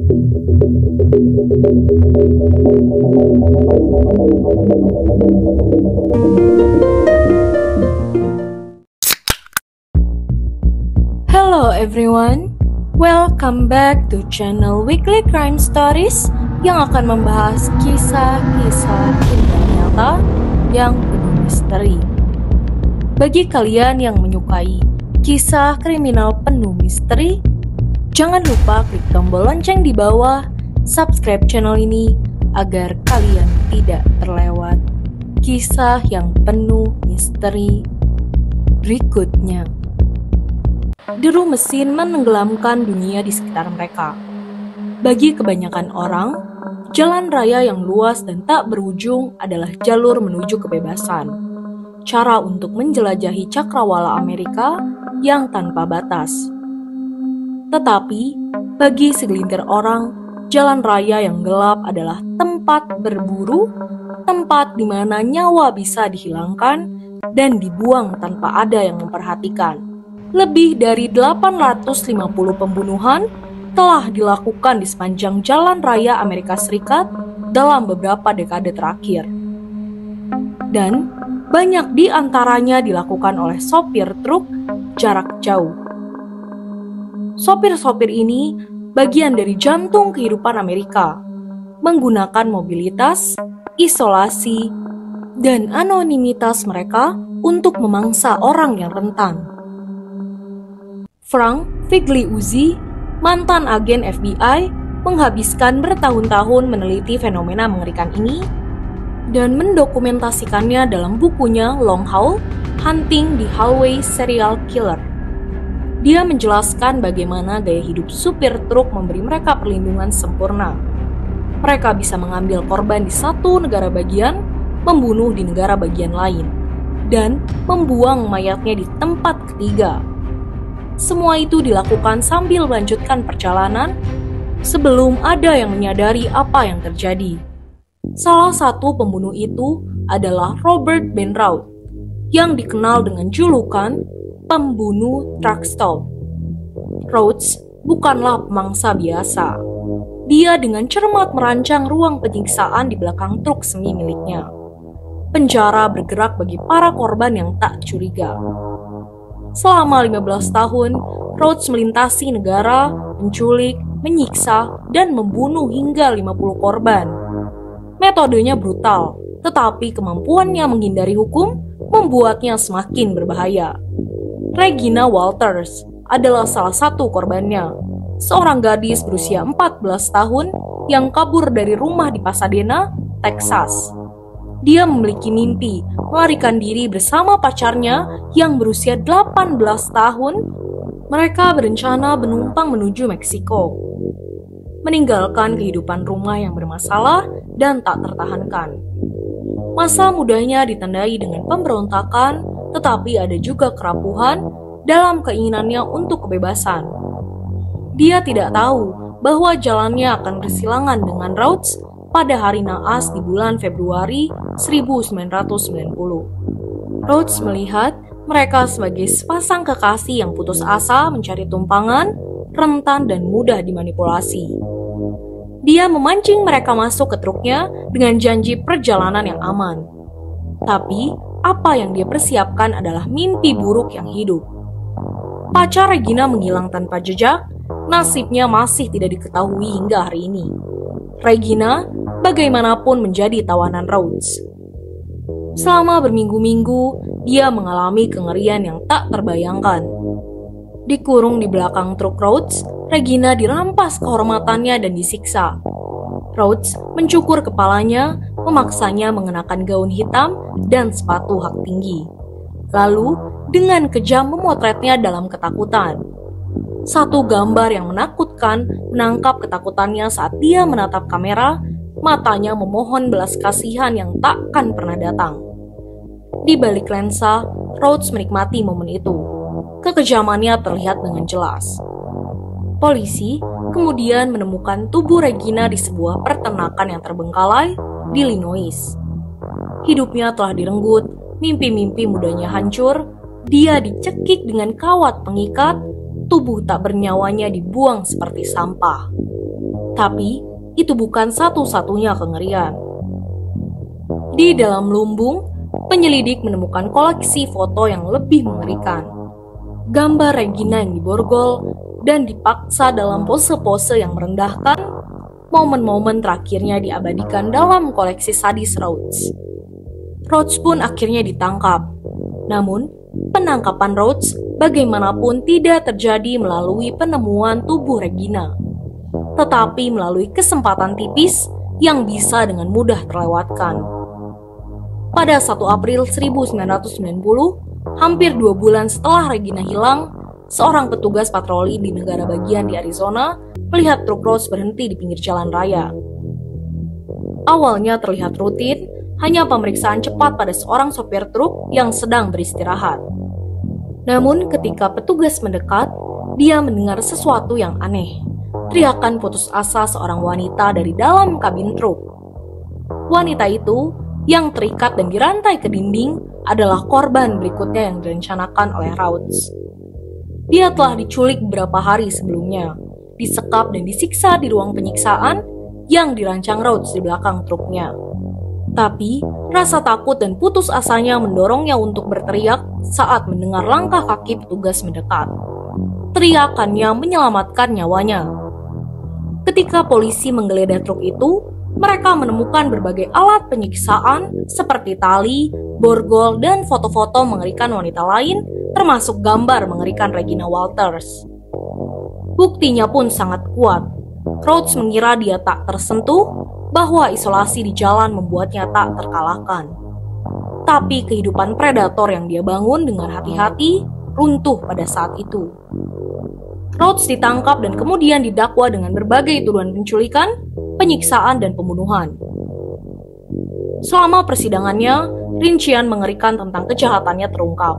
Hello everyone, welcome back to channel Weekly Crime Stories yang akan membahas kisah-kisah cinta nyata yang penuh misteri. Bagi kalian yang menyukai kisah kriminal penuh misteri, jangan lupa klik tombol lonceng di bawah, subscribe channel ini agar kalian tidak terlewat kisah yang penuh misteri berikutnya. Deru mesin menenggelamkan dunia di sekitar mereka. Bagi kebanyakan orang, jalan raya yang luas dan tak berujung adalah jalur menuju kebebasan. Cara untuk menjelajahi cakrawala Amerika yang tanpa batas. Tetapi, bagi segelintir orang, jalan raya yang gelap adalah tempat berburu, tempat di mana nyawa bisa dihilangkan dan dibuang tanpa ada yang memperhatikan. Lebih dari 850 pembunuhan telah dilakukan di sepanjang jalan raya Amerika Serikat dalam beberapa dekade terakhir. Dan banyak di antaranya dilakukan oleh sopir truk jarak jauh. Sopir-sopir ini bagian dari jantung kehidupan Amerika, menggunakan mobilitas, isolasi, dan anonimitas mereka untuk memangsa orang yang rentan. Frank Figliuzzi, mantan agen FBI, menghabiskan bertahun-tahun meneliti fenomena mengerikan ini dan mendokumentasikannya dalam bukunya Long Haul: Hunting the Highway Serial Killer. Dia menjelaskan bagaimana gaya hidup supir truk memberi mereka perlindungan sempurna. Mereka bisa mengambil korban di satu negara bagian, membunuh di negara bagian lain, dan membuang mayatnya di tempat ketiga. Semua itu dilakukan sambil melanjutkan perjalanan sebelum ada yang menyadari apa yang terjadi. Salah satu pembunuh itu adalah Robert Benraud, yang dikenal dengan julukan pembunuh truck stop. Rhodes bukanlah pemangsa biasa. Dia dengan cermat merancang ruang penyiksaan di belakang truk semi miliknya. Penjara bergerak bagi para korban yang tak curiga. Selama 15 tahun, Rhodes melintasi negara, menculik, menyiksa, dan membunuh hingga 50 korban. Metodenya brutal, tetapi kemampuannya menghindari hukum membuatnya semakin berbahaya. Regina Walters adalah salah satu korbannya, seorang gadis berusia 14 tahun yang kabur dari rumah di Pasadena, Texas. Dia memiliki mimpi melarikan diri bersama pacarnya yang berusia 18 tahun. Mereka berencana menumpang menuju Meksiko, meninggalkan kehidupan rumah yang bermasalah dan tak tertahankan. Masa mudanya ditandai dengan pemberontakan, tetapi ada juga kerapuhan dalam keinginannya untuk kebebasan. Dia tidak tahu bahwa jalannya akan bersilangan dengan Rhodes pada hari naas di bulan Februari 1990. Rhodes melihat mereka sebagai sepasang kekasih yang putus asa mencari tumpangan, rentan dan mudah dimanipulasi. Dia memancing mereka masuk ke truknya dengan janji perjalanan yang aman. Tapi, apa yang dia persiapkan adalah mimpi buruk yang hidup. Pacar Regina menghilang tanpa jejak, nasibnya masih tidak diketahui hingga hari ini. Regina bagaimanapun menjadi tawanan Rhodes. Selama berminggu-minggu, dia mengalami kengerian yang tak terbayangkan. Dikurung di belakang truk Rhodes, Regina dirampas kehormatannya dan disiksa. Rhodes mencukur kepalanya, memaksanya mengenakan gaun hitam dan sepatu hak tinggi. Lalu, dengan kejam memotretnya dalam ketakutan. Satu gambar yang menakutkan menangkap ketakutannya saat dia menatap kamera, matanya memohon belas kasihan yang takkan pernah datang. Di balik lensa, Rhodes menikmati momen itu. Kekejamannya terlihat dengan jelas. Polisi kemudian menemukan tubuh Regina di sebuah peternakan yang terbengkalai di Illinois. Hidupnya telah direnggut, mimpi-mimpi mudanya hancur, dia dicekik dengan kawat pengikat, tubuh tak bernyawanya dibuang seperti sampah. Tapi, itu bukan satu-satunya kengerian. Di dalam lumbung, penyelidik menemukan koleksi foto yang lebih mengerikan. Gambar Regina yang diborgol dan dipaksa dalam pose-pose yang merendahkan. Momen-momen terakhirnya diabadikan dalam koleksi sadis Rhodes. Rhodes pun akhirnya ditangkap. Namun, penangkapan Rhodes bagaimanapun tidak terjadi melalui penemuan tubuh Regina, tetapi melalui kesempatan tipis yang bisa dengan mudah terlewatkan. Pada 1 April 1990, hampir 2 bulan setelah Regina hilang, seorang petugas patroli di negara bagian di Arizona melihat truk Rhodes berhenti di pinggir jalan raya. Awalnya terlihat rutin, hanya pemeriksaan cepat pada seorang sopir truk yang sedang beristirahat. Namun ketika petugas mendekat, dia mendengar sesuatu yang aneh. Teriakan putus asa seorang wanita dari dalam kabin truk. Wanita itu yang terikat dan dirantai ke dinding adalah korban berikutnya yang direncanakan oleh Rhodes. Dia telah diculik beberapa hari sebelumnya, disekap dan disiksa di ruang penyiksaan yang dirancang Rhodes di belakang truknya. Tapi, rasa takut dan putus asanya mendorongnya untuk berteriak saat mendengar langkah kaki petugas mendekat. Teriakannya menyelamatkan nyawanya. Ketika polisi menggeledah truk itu, mereka menemukan berbagai alat penyiksaan seperti tali, borgol, dan foto-foto mengerikan wanita lain, termasuk gambar mengerikan Regina Walters. Buktinya pun sangat kuat. Rhodes mengira dia tak tersentuh, bahwa isolasi di jalan membuatnya tak terkalahkan. Tapi kehidupan predator yang dia bangun dengan hati-hati runtuh pada saat itu. Rhodes ditangkap dan kemudian didakwa dengan berbagai tuduhan penculikan, penyiksaan, dan pembunuhan. Selama persidangannya, rincian mengerikan tentang kejahatannya terungkap.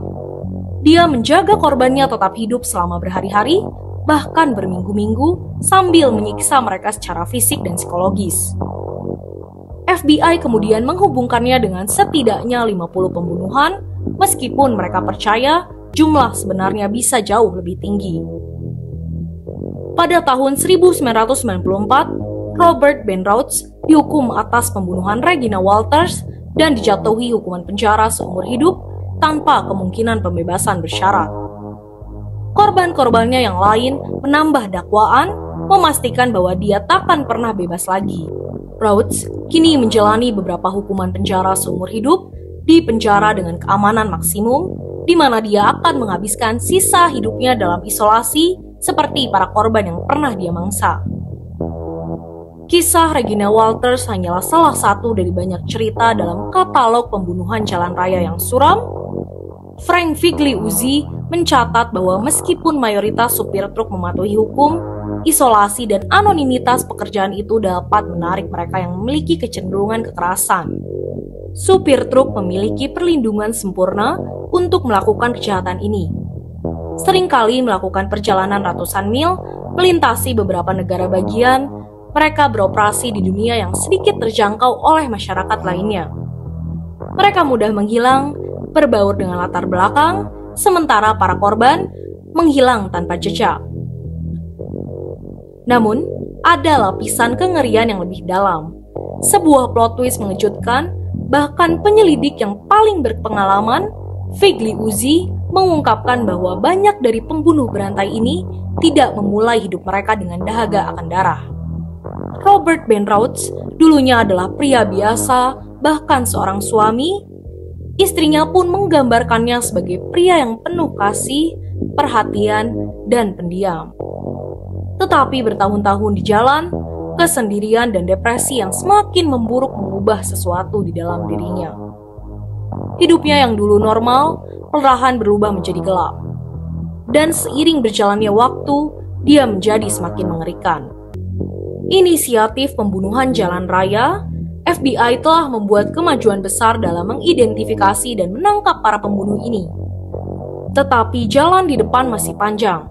Dia menjaga korbannya tetap hidup selama berhari-hari, bahkan berminggu-minggu, sambil menyiksa mereka secara fisik dan psikologis. FBI kemudian menghubungkannya dengan setidaknya 50 pembunuhan, meskipun mereka percaya jumlah sebenarnya bisa jauh lebih tinggi. Pada tahun 1994, Robert Ben Rhodes dihukum atas pembunuhan Regina Walters dan dijatuhi hukuman penjara seumur hidup tanpa kemungkinan pembebasan bersyarat. Korban-korbannya yang lain menambah dakwaan, memastikan bahwa dia takkan pernah bebas lagi. Rhodes kini menjalani beberapa hukuman penjara seumur hidup di penjara dengan keamanan maksimum, di mana dia akan menghabiskan sisa hidupnya dalam isolasi seperti para korban yang pernah dia mangsa. Kisah Regina Walters hanyalah salah satu dari banyak cerita dalam katalog pembunuhan jalan raya yang suram. Frank Figliuzzi mencatat bahwa meskipun mayoritas supir truk mematuhi hukum, isolasi dan anonimitas pekerjaan itu dapat menarik mereka yang memiliki kecenderungan kekerasan. Supir truk memiliki perlindungan sempurna untuk melakukan kejahatan ini. Seringkali melakukan perjalanan ratusan mil, melintasi beberapa negara bagian, mereka beroperasi di dunia yang sedikit terjangkau oleh masyarakat lainnya. Mereka mudah menghilang, berbaur dengan latar belakang, sementara para korban menghilang tanpa jejak. Namun, ada lapisan kengerian yang lebih dalam. Sebuah plot twist mengejutkan, bahkan penyelidik yang paling berpengalaman, Figliuzzi, mengungkapkan bahwa banyak dari pembunuh berantai ini tidak memulai hidup mereka dengan dahaga akan darah. Robert Ben Rhodes dulunya adalah pria biasa, bahkan seorang suami. Istrinya pun menggambarkannya sebagai pria yang penuh kasih, perhatian, dan pendiam. Tetapi bertahun-tahun di jalan, kesendirian dan depresi yang semakin memburuk mengubah sesuatu di dalam dirinya. Hidupnya yang dulu normal, perlahan berubah menjadi gelap. Dan seiring berjalannya waktu, dia menjadi semakin mengerikan. Inisiatif pembunuhan jalan raya, FBI telah membuat kemajuan besar dalam mengidentifikasi dan menangkap para pembunuh ini. Tetapi jalan di depan masih panjang.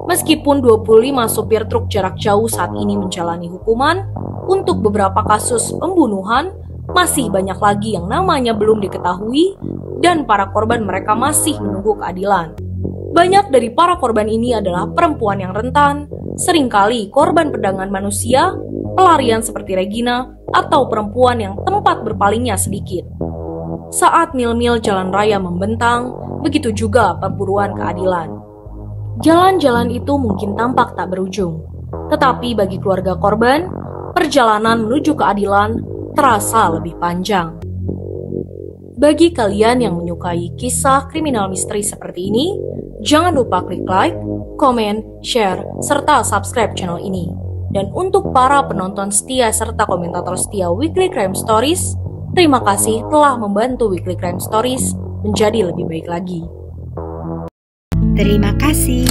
Meskipun 25 supir truk jarak jauh saat ini menjalani hukuman, untuk beberapa kasus pembunuhan, masih banyak lagi yang namanya belum diketahui dan para korban mereka masih menunggu keadilan. Banyak dari para korban ini adalah perempuan yang rentan, seringkali korban perdagangan manusia, pelarian seperti Regina, atau perempuan yang tempat berpalingnya sedikit. Saat mil-mil jalan raya membentang, begitu juga perburuan keadilan. Jalan-jalan itu mungkin tampak tak berujung, tetapi bagi keluarga korban, perjalanan menuju keadilan terasa lebih panjang. Bagi kalian yang menyukai kisah kriminal misteri seperti ini, jangan lupa klik like, komen, share, serta subscribe channel ini. Dan untuk para penonton setia serta komentator setia Weekly Crime Stories, terima kasih telah membantu Weekly Crime Stories menjadi lebih baik lagi. Terima kasih.